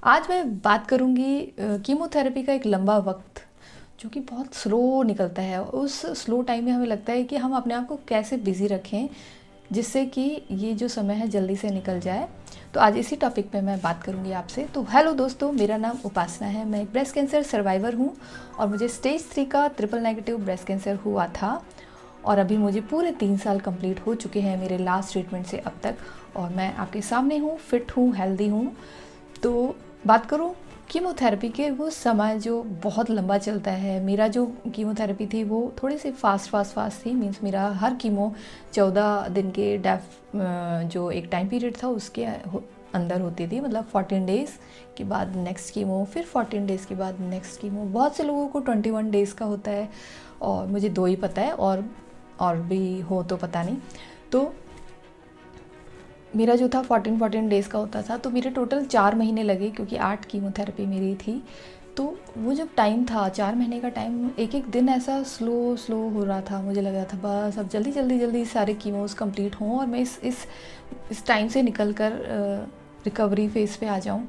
आज मैं बात करूँगी कीमोथेरेपी का एक लंबा वक्त जो कि बहुत स्लो निकलता है। उस स्लो टाइम में हमें लगता है कि हम अपने आप को कैसे बिज़ी रखें जिससे कि ये जो समय है जल्दी से निकल जाए। तो आज इसी टॉपिक पे मैं बात करूँगी आपसे। तो हेलो दोस्तों, मेरा नाम उपासना है। मैं एक ब्रेस्ट कैंसर सर्वाइवर हूँ और मुझे स्टेज 3 का ट्रिपल नेगेटिव ब्रेस्ट कैंसर हुआ था और अभी मुझे पूरे 3 साल कंप्लीट हो चुके हैं मेरे लास्ट ट्रीटमेंट से अब तक, और मैं आपके सामने हूँ, फिट हूँ, हेल्दी हूँ। तो बात करूँ कीमोथेरेपी के, वो समय जो बहुत लंबा चलता है। मेरा जो कीमोथेरेपी थी वो थोड़ी सी फास्ट थी। मींस मेरा हर कीमो 14 दिन के जो एक टाइम पीरियड था उसके अंदर होती थी। मतलब 14 डेज़ के बाद नेक्स्ट कीमो, फिर 14 डेज़ के बाद नेक्स्ट कीमो। बहुत से लोगों को 21 डेज़ का होता है और मुझे 2 ही पता है, और भी हो तो पता नहीं। तो मेरा जो था 14 डेज़ का होता था, तो मेरे टोटल 4 महीने लगे क्योंकि 8 कीमोथेरेपी मेरी थी। तो वो जब टाइम था 4 महीने का टाइम, एक एक दिन ऐसा स्लो हो रहा था। मुझे लग रहा था बस अब जल्दी सारे कीमोज़ कंप्लीट हों और मैं इस टाइम से निकल कर रिकवरी फेज़ पे आ जाऊँ।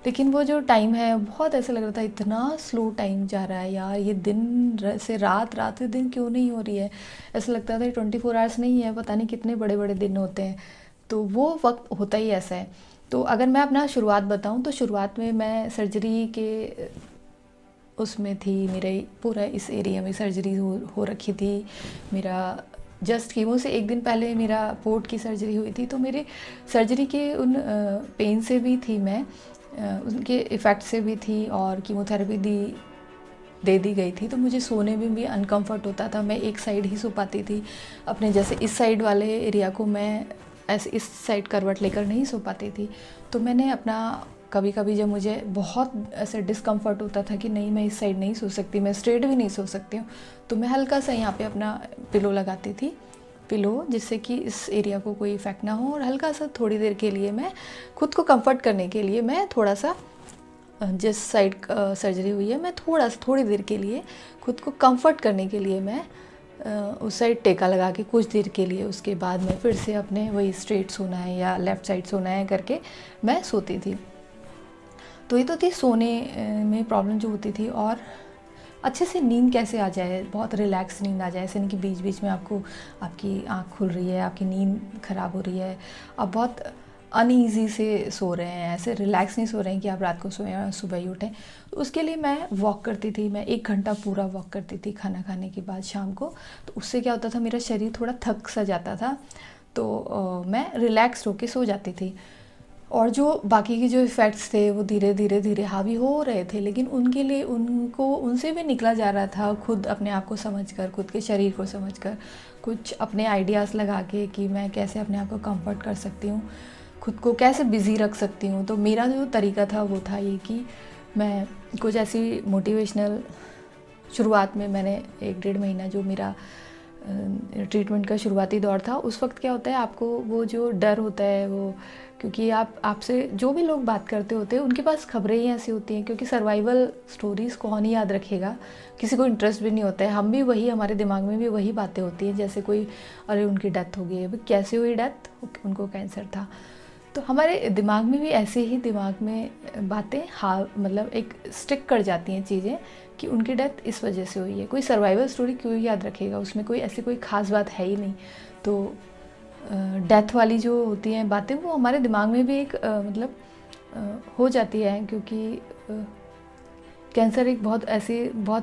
लेकिन वो जो टाइम है बहुत ऐसा लग रहा था, इतना स्लो टाइम जा रहा है यार, ये दिन से रात, रात से दिन क्यों नहीं हो रही है। ऐसा लगता था 24 आवर्स नहीं है, पता नहीं कितने बड़े बड़े दिन होते हैं। तो वो वक्त होता ही ऐसा है। तो अगर मैं अपना शुरुआत बताऊं तो शुरुआत में मैं सर्जरी के उसमें थी। मेरे पूरा इस एरिया में सर्जरी हो रखी थी। मेरा जस्ट कीमो से एक दिन पहले मेरा पोर्ट की सर्जरी हुई थी। तो मेरे सर्जरी के उन पेन से भी थी मैं, उनके इफ़ेक्ट से भी थी, और कीमोथेरेपी दे दी गई थी। तो मुझे सोने में भी अनकंफर्ट होता था। मैं एक साइड ही सो पाती थी अपने, जैसे इस साइड वाले एरिया को मैं ऐसे इस साइड करवट लेकर नहीं सो पाती थी। तो मैंने अपना कभी कभी जब मुझे बहुत ऐसे डिस्कम्फर्ट होता था कि नहीं मैं इस साइड नहीं सो सकती, मैं स्ट्रेट भी नहीं सो सकती हूँ, तो मैं हल्का सा यहाँ पे अपना पिलो लगाती थी, पिलो, जिससे कि इस एरिया को कोई इफ़ेक्ट ना हो। और हल्का सा थोड़ी देर के लिए मैं खुद को कंफर्ट करने के लिए मैं थोड़ा सा, जिस साइड सर्जरी हुई है, मैं थोड़ी देर के लिए खुद को कंफर्ट करने के लिए मैं उस साइड टेका लगा के कुछ देर के लिए, उसके बाद मैं फिर से अपने वही स्ट्रेट सोना है या लेफ़्ट साइड सोना है करके मैं सोती थी। तो ये तो थी सोने में प्रॉब्लम जो होती थी। और अच्छे से नींद कैसे आ जाए, बहुत रिलैक्स नींद आ जाए, ऐसे नहीं कि बीच बीच में आपकी आँख खुल रही है, आपकी नींद ख़राब हो रही है, आप बहुत अनईज़ी से सो रहे हैं, ऐसे रिलैक्स नहीं सो रहे हैं कि आप रात को सोएं और सुबह ही उठें। तो उसके लिए मैं वॉक करती थी। मैं 1 घंटा पूरा वॉक करती थी खाना खाने के बाद शाम को। तो उससे क्या होता था, मेरा शरीर थोड़ा थक सा जाता था, तो मैं रिलैक्स होके सो जाती थी। और जो बाकी के जो इफ़ेक्ट्स थे वो धीरे हावी हो रहे थे, लेकिन उनके लिए उनसे भी निकला जा रहा था, खुद अपने आप को समझकर, खुद के शरीर को समझकर, कुछ अपने आइडियाज़ लगा के कि मैं कैसे अपने आप को कंफर्ट कर सकती हूँ, खुद को कैसे बिज़ी रख सकती हूँ। तो मेरा जो तरीका था वो था ये कि मैं कुछ ऐसी मोटिवेशनल, शुरुआत में मैंने 1 डेढ़ महीना जो मेरा ट्रीटमेंट का शुरुआती दौर था, उस वक्त क्या होता है, आपको वो जो डर होता है वो, क्योंकि आपसे जो भी लोग बात करते होते हैं उनके पास खबरें ही ऐसी होती हैं, क्योंकि सर्वाइवल स्टोरीज़ कौन ही याद रखेगा, किसी को इंटरेस्ट भी नहीं होता है। हम भी वही, हमारे दिमाग में भी वही बातें होती हैं, जैसे कोई अरे उनकी डेथ हो गई है, कैसे हुई डेथ, उनको कैंसर था। तो हमारे दिमाग में भी ऐसे ही दिमाग में बातें, हाँ मतलब एक स्टिक कर जाती हैं चीज़ें कि उनकी डेथ इस वजह से हुई है। कोई सर्वाइवल स्टोरी क्यों याद रखेगा, उसमें कोई ऐसी कोई ख़ास बात है ही नहीं। तो डेथ वाली जो होती हैं बातें, वो हमारे दिमाग में भी एक मतलब हो जाती है, क्योंकि कैंसर एक बहुत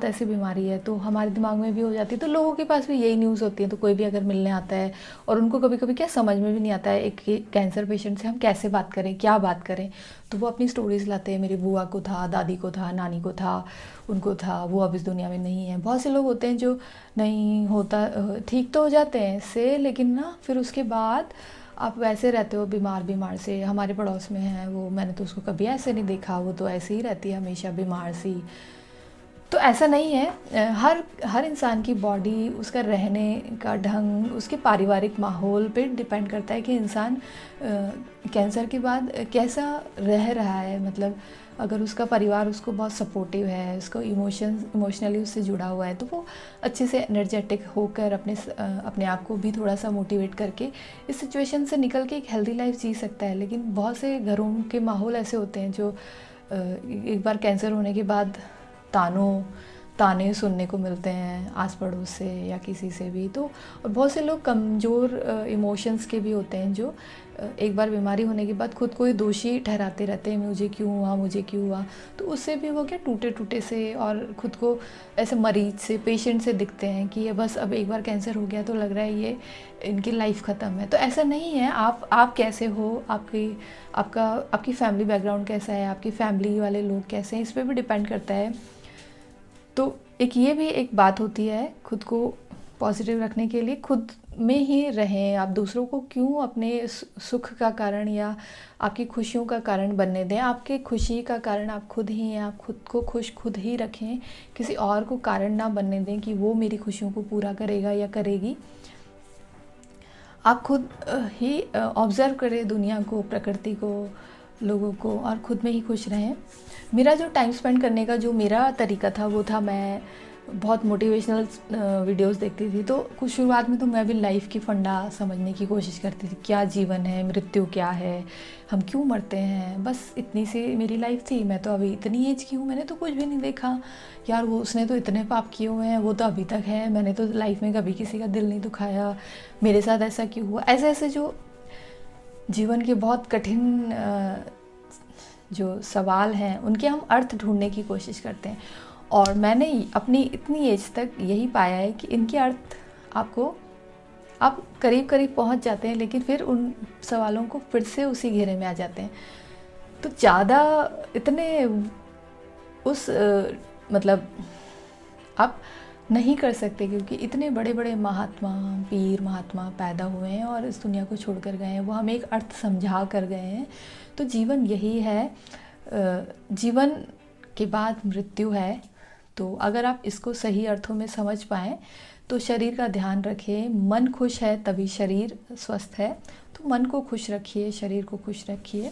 ऐसी बीमारी है, तो हमारे दिमाग में भी हो जाती है। तो लोगों के पास भी यही न्यूज़ होती है। तो कोई भी अगर मिलने आता है और उनको कभी कभी क्या समझ में भी नहीं आता है एक कैंसर पेशेंट से हम कैसे बात करें, क्या बात करें, तो वो अपनी स्टोरीज़ लाते हैं। मेरी बुआ को था, दादी को था, नानी को था, उनको था, वो अब इस दुनिया में नहीं है। बहुत से लोग होते हैं जो नहीं होता, ठीक तो हो जाते हैं इससे, लेकिन ना फिर उसके बाद आप वैसे रहते हो बीमार से। हमारे पड़ोस में है वो, मैंने तो उसको कभी ऐसे नहीं देखा, वो तो ऐसे ही रहती है हमेशा बीमार सी। तो ऐसा नहीं है। हर इंसान की बॉडी, उसका रहने का ढंग, उसके पारिवारिक माहौल पे डिपेंड करता है कि इंसान कैंसर के बाद कैसा रह रहा है। मतलब अगर उसका परिवार उसको बहुत सपोर्टिव है, उसको इमोशनली उससे जुड़ा हुआ है, तो वो अच्छे से एनर्जेटिक होकर अपने आप को भी थोड़ा सा मोटिवेट करके इस सिचुएशन से निकल के एक हेल्दी लाइफ जी सकता है। लेकिन बहुत से घरों के माहौल ऐसे होते हैं जो एक बार कैंसर होने के बाद ताने सुनने को मिलते हैं आस पड़ोस से या किसी से भी। तो और बहुत से लोग कमज़ोर इमोशंस के भी होते हैं, जो एक बार बीमारी होने के बाद खुद को ही दोषी ठहराते रहते हैं, मुझे क्यों हुआ, मुझे क्यों हुआ। तो उससे भी वो क्या टूटे टूटे से और खुद को ऐसे मरीज से, पेशेंट से दिखते हैं कि ये बस अब एक बार कैंसर हो गया तो लग रहा है ये इनकी लाइफ ख़त्म है। तो ऐसा नहीं है। आप कैसे हो, आपकी फैमिली बैकग्राउंड कैसा है, आपकी फैमिली वाले लोग कैसे हैं, इस पर भी डिपेंड करता है। तो ये भी एक बात होती है, खुद को पॉजिटिव रखने के लिए खुद में ही रहें। आप दूसरों को क्यों अपने सुख का कारण या आपकी खुशियों का कारण बनने दें। आपके खुशी का कारण आप खुद ही हैं। आप खुद को खुश खुद ही रखें, किसी और को कारण ना बनने दें कि वो मेरी खुशियों को पूरा करेगा या करेगी। आप खुद ही ऑब्ज़र्व करें दुनिया को, प्रकृति को, लोगों को, और खुद में ही खुश रहें। मेरा जो टाइम स्पेंड करने का जो मेरा तरीका था वो था, मैं बहुत मोटिवेशनल वीडियोस देखती थी। तो कुछ शुरुआत में तो मैं भी लाइफ की फंडा समझने की कोशिश करती थी, क्या जीवन है, मृत्यु क्या है, हम क्यों मरते हैं, बस इतनी सी मेरी लाइफ थी। मैं तो अभी इतनी एज की हूँ, मैंने तो कुछ भी नहीं देखा यार, वो उसने तो इतने पाप किए हुए हैं, वो तो अभी तक है, मैंने तो लाइफ में कभी किसी का दिल नहीं दुखाया, मेरे साथ ऐसा क्यों हुआ। ऐसे ऐसे जो जीवन के बहुत कठिन जो सवाल हैं उनके हम अर्थ ढूंढने की कोशिश करते हैं। और मैंने अपनी इतनी एज तक यही पाया है कि इनके अर्थ आप करीब करीब पहुंच जाते हैं, लेकिन फिर उन सवालों को फिर से उसी घेरे में आ जाते हैं। तो ज़्यादा इतने मतलब आप नहीं कर सकते, क्योंकि इतने बड़े बड़े महात्मा पैदा हुए हैं और इस दुनिया को छोड़कर गए हैं, वो हमें एक अर्थ समझा कर गए हैं। तो जीवन यही है, जीवन के बाद मृत्यु है। तो अगर आप इसको सही अर्थों में समझ पाएँ तो शरीर का ध्यान रखें। मन खुश है तभी शरीर स्वस्थ है, तो मन को खुश रखिए, शरीर को खुश रखिए।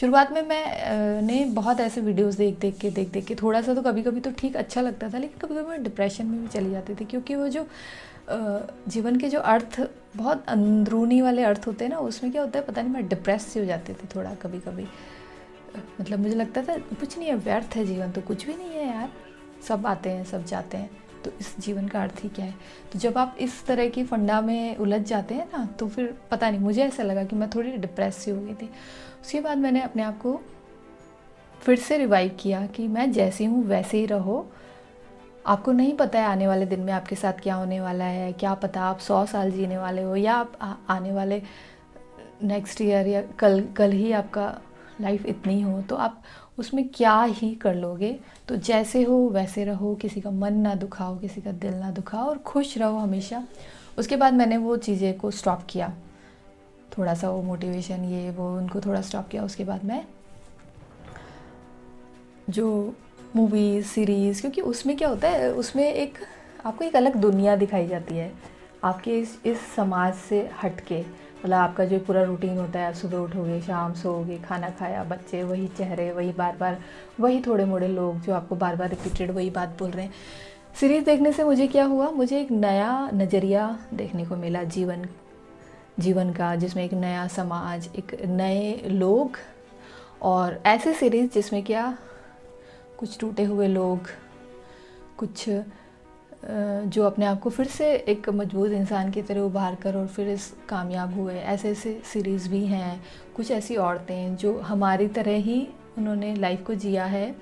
शुरुआत में मैंने बहुत ऐसे वीडियोस देख देख के थोड़ा सा तो कभी कभी तो ठीक अच्छा लगता था, लेकिन कभी कभी मैं डिप्रेशन में भी चली जाती थी, क्योंकि वो जो जीवन के जो अर्थ बहुत अंदरूनी वाले अर्थ होते हैं ना, उसमें क्या होता है पता नहीं, मैं डिप्रेस सी हो जाती थी थोड़ा कभी कभी। मतलब मुझे लगता था कुछ नहीं है, व्यर्थ है जीवन, तो कुछ भी नहीं है यार, सब आते हैं सब जाते हैं, तो इस जीवन का अर्थ ही क्या है। तो जब आप इस तरह की फंडा में उलझ जाते हैं ना, तो फिर पता नहीं, मुझे ऐसा लगा कि मैं थोड़ी डिप्रेस सी हो गई थी। उसके बाद मैंने अपने आप को फिर से रिवाइव किया कि मैं जैसी हूँ वैसे ही रहो। आपको नहीं पता है आने वाले दिन में आपके साथ क्या होने वाला है, क्या पता आप 100 साल जीने वाले हो, या आप आने वाले नेक्स्ट ईयर या कल ही आपका लाइफ इतनी हो, तो आप उसमें क्या ही कर लोगे। तो जैसे हो वैसे रहो, किसी का मन ना दुखाओ, किसी का दिल ना दुखाओ, और खुश रहो हमेशा। उसके बाद मैंने वो चीज़ें को स्टॉप किया, थोड़ा सा वो मोटिवेशन ये वो उनको थोड़ा स्टॉप किया। उसके बाद मैं जो मूवीज़ सीरीज़, क्योंकि उसमें क्या होता है, उसमें आपको एक अलग दुनिया दिखाई जाती है आपके इस समाज से हट के। मतलब आपका जो पूरा रूटीन होता है, आप सुबह उठोगे, शाम सोओगे, खाना खाया, बच्चे, वही चेहरे, वही बार बार वही थोड़े मोड़े लोग जो आपको बार बार रिपीटेड वही बात बोल रहे हैं। सीरीज़ देखने से मुझे क्या हुआ, मुझे एक नया नज़रिया देखने को मिला जीवन का, जिसमें एक नया समाज, एक नए लोग, और ऐसे सीरीज़ जिसमें क्या कुछ टूटे हुए लोग, कुछ जो अपने आप को फिर से एक मजबूत इंसान की तरह उभार कर और फिर इस कामयाब हुए, ऐसे ऐसे सीरीज़ भी हैं। कुछ ऐसी औरतें जो हमारी तरह ही उन्होंने लाइफ को जिया है,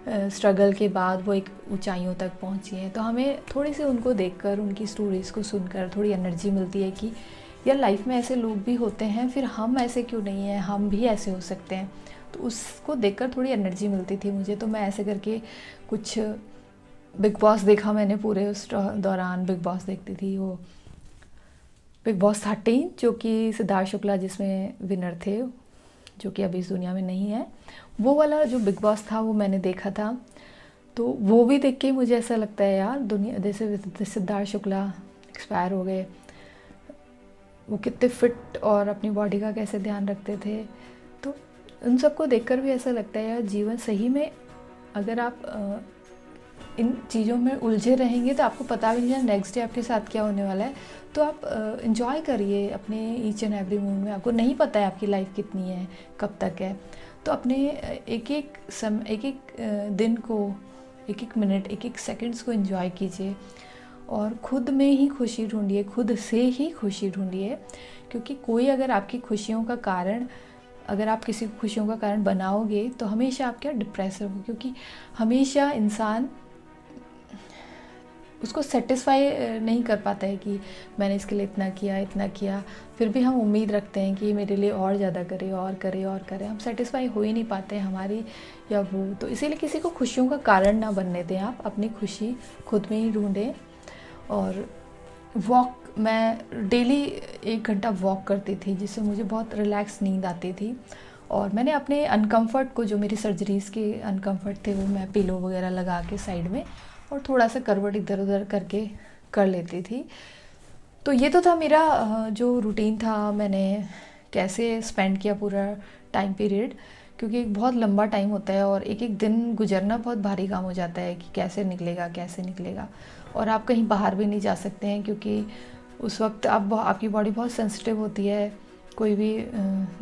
स्ट्रगल के बाद वो एक ऊंचाइयों तक पहुंची हैं। तो हमें थोड़ी सी उनको देखकर, उनकी स्टोरीज़ को सुनकर थोड़ी एनर्जी मिलती है कि यार लाइफ में ऐसे लोग भी होते हैं, फिर हम ऐसे क्यों नहीं हैं, हम भी ऐसे हो सकते हैं। तो उसको देखकर थोड़ी एनर्जी मिलती थी मुझे। तो मैं ऐसे करके कुछ बिग बॉस देखा मैंने, पूरे उस दौरान बिग बॉस देखती थी, वो बिग बॉस 13 जो कि सिद्धार्थ शुक्ला जिसमें विनर थे, जो कि अभी इस दुनिया में नहीं है, वो वाला जो बिग बॉस था वो मैंने देखा था। तो वो भी देख के मुझे ऐसा लगता है यार, दुनिया जैसे सिद्धार्थ शुक्ला एक्सपायर हो गए, वो कितने फिट और अपनी बॉडी का कैसे ध्यान रखते थे। तो उन सबको देखकर भी ऐसा लगता है यार, जीवन सही में अगर आप इन चीज़ों में उलझे रहेंगे तो आपको पता भी नहीं है नेक्स्ट डे आपके साथ क्या होने वाला है। तो आप इंजॉय करिए अपने ईच एंड एवरी मोमेंट में। आपको नहीं पता है आपकी लाइफ कितनी है, कब तक है। तो अपने एक एक दिन को, एक एक मिनट, एक एक सेकंड्स को एंजॉय कीजिए और ख़ुद में ही खुशी ढूंढिए, खुद से ही खुशी ढूंढिए। क्योंकि कोई अगर आपकी खुशियों का कारण, अगर आप किसी को खुशियों का कारण बनाओगे तो हमेशा आप क्या डिप्रेस रहोगे, क्योंकि हमेशा इंसान उसको सेटिस्फाई नहीं कर पाता है कि मैंने इसके लिए इतना किया, फिर भी हम उम्मीद रखते हैं कि मेरे लिए और ज़्यादा करे और करे और करे, हम सेटिस्फाई हो ही नहीं पाते हैं हमारी या वो। तो इसीलिए किसी को खुशियों का कारण ना बनने दें, आप अपनी खुशी खुद में ही ढूंढें। और वॉक, मैं डेली 1 घंटा वॉक करती थी, जिससे मुझे बहुत रिलैक्स नींद आती थी। और मैंने अपने अनकम्फ़र्ट को, जो मेरी सर्जरीज़ के अनकम्फ़र्ट थे, वो मैं पिलो वगैरह लगा के साइड में और थोड़ा सा करवट इधर उधर करके कर लेती थी। तो ये तो था मेरा जो रूटीन था, मैंने कैसे स्पेंड किया पूरा टाइम पीरियड। क्योंकि एक बहुत लंबा टाइम होता है और एक एक दिन गुजरना बहुत भारी काम हो जाता है कि कैसे निकलेगा। और आप कहीं बाहर भी नहीं जा सकते हैं, क्योंकि उस वक्त आपकी बॉडी बहुत सेंसिटिव होती है। कोई भी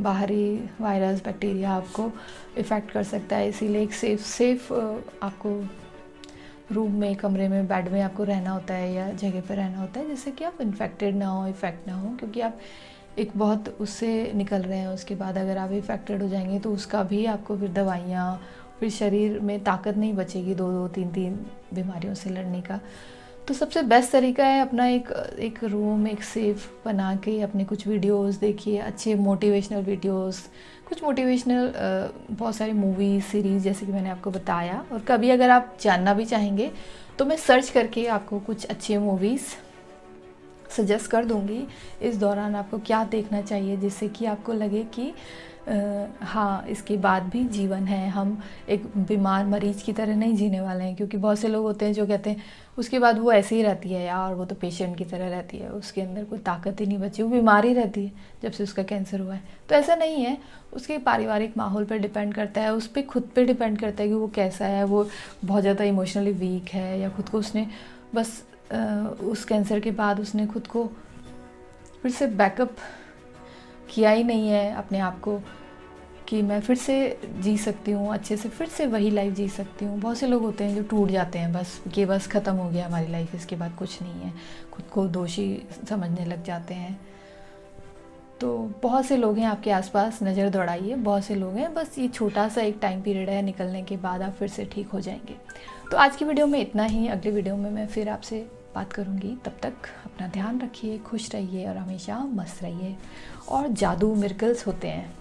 बाहरी वायरस, बैक्टीरिया आपको इफ़ेक्ट कर सकता है। इसीलिए एक सेफ़ आपको रूम में, कमरे में, बेड में आपको रहना होता है या जगह पर रहना होता है, जिससे कि आप इन्फेक्टेड ना हो, इफ़ेक्ट ना हो। क्योंकि आप एक बहुत उससे निकल रहे हैं, उसके बाद अगर आप इफ़ेक्टेड हो जाएंगे तो उसका भी आपको फिर दवाइयाँ, फिर शरीर में ताकत नहीं बचेगी 2-2, 3-3 बीमारियों से लड़ने का। तो सबसे बेस्ट तरीका है अपना एक रूम, एक सेफ़ बना के अपने कुछ वीडियोस देखिए, अच्छे मोटिवेशनल वीडियोस, कुछ मोटिवेशनल बहुत सारी मूवीज़, सीरीज़, जैसे कि मैंने आपको बताया। और कभी अगर आप जानना भी चाहेंगे तो मैं सर्च करके आपको कुछ अच्छी मूवीज़ सजेस्ट कर दूँगी। इस दौरान आपको क्या देखना चाहिए, जिससे कि आपको लगे कि हाँ, इसके बाद भी जीवन है, हम एक बीमार मरीज़ की तरह नहीं जीने वाले हैं। क्योंकि बहुत से लोग होते हैं जो कहते हैं उसके बाद वो ऐसे ही रहती है यार, वो तो पेशेंट की तरह रहती है, उसके अंदर कोई ताकत ही नहीं बची, वो बीमार ही रहती है जब से उसका कैंसर हुआ है। तो ऐसा नहीं है, उसके पारिवारिक माहौल पर डिपेंड करता है, उस पर खुद पे डिपेंड करता है कि वो कैसा है। वो बहुत ज़्यादा इमोशनली वीक है, या खुद को उसने बस उस कैंसर के बाद उसने खुद को फिर से बैकअप किया ही नहीं है अपने आप को कि मैं फिर से जी सकती हूँ, अच्छे से फिर से वही लाइफ जी सकती हूँ। बहुत से लोग होते हैं जो टूट जाते हैं, बस कि बस ख़त्म हो गया हमारी लाइफ, इसके बाद कुछ नहीं है, खुद को दोषी समझने लग जाते हैं। तो बहुत से लोग हैं आपके आसपास, नज़र दौड़ाइए, बहुत से लोग हैं, बस ये छोटा सा एक टाइम पीरियड है, निकलने के बाद आप फिर से ठीक हो जाएंगे। तो आज की वीडियो में इतना ही। अगली वीडियो में मैं फिर आपसे बात करूँगी। तब तक अपना ध्यान रखिए, खुश रहिए और हमेशा मस्त रहिए। और जादू, मिरेकल्स होते हैं,